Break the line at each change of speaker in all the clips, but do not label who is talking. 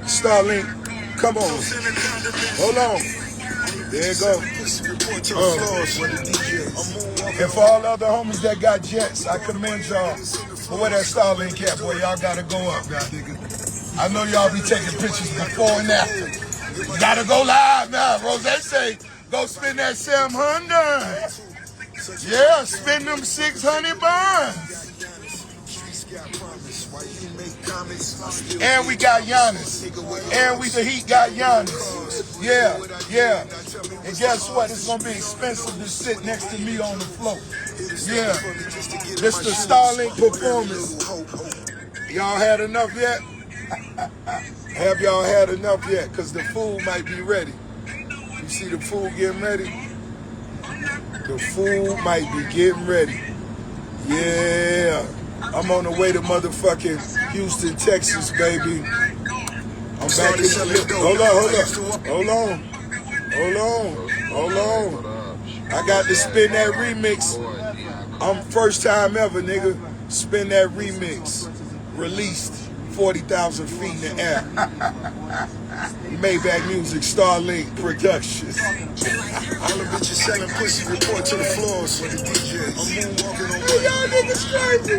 Starlink, come on. Hold on. There you go. And for all other homies that got jets, I commend y'all for where that Starlink at, boy. Y'all gotta go up, y'all niggas. I know y'all be taking pictures before and after. You gotta go live now. Rose say, go spend that 700. Yeah, spend them 600 bonds. And we got Giannis. And the Heat got Giannis. Yeah. And guess what? It's going to be expensive to sit next to me on the floor. Yeah. This the Starlink performance. Y'all had enough yet? Have y'all had enough yet? Because the food might be ready. You see the food getting ready? The food might be getting ready. Yeah. I'm on the way to motherfucking Houston, Texas, baby. I'm back in the... Hold on. I got to spin that remix. I'm first time ever, nigga. Spin that remix. Released 40,000 feet in the air. Maybach Music, Starlink Productions. All the bitches selling pussy, report to the floors for the DJs. I'm moonwalking on. Hey, y'all niggas crazy.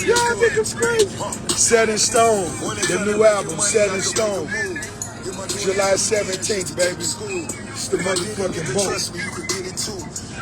Y'all niggas crazy. Set in Stone, the new album, Set in Stone. July 17th, baby. It's the motherfucking boat.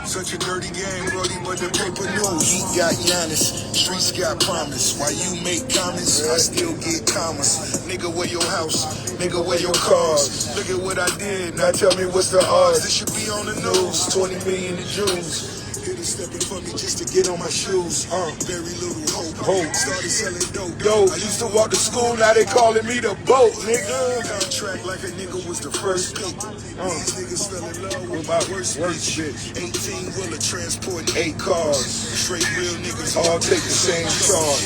Such a dirty game, Brody, but the paper news. Heat got Giannis, streets got promise. While you make comments, I still get commas. Nigga, where your house? Nigga, where your cars? Look at what I did, now tell me what's the odds. This should be on the news, 20 million to Jews. Hitters stepping for me just to get on my shoes. Very little hope. Started selling dope. I used to walk to school, now they calling me the boat, nigga. Contract like a nigga was the first pick. These niggas fell in love with my worst bitch. 18-wheeler transporting 8 cars. Straight real niggas all take the same charge.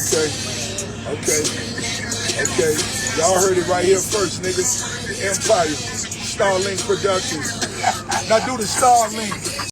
Okay. Y'all heard it right here first, niggas. Empire. Starlink Productions. Now do the Starlink.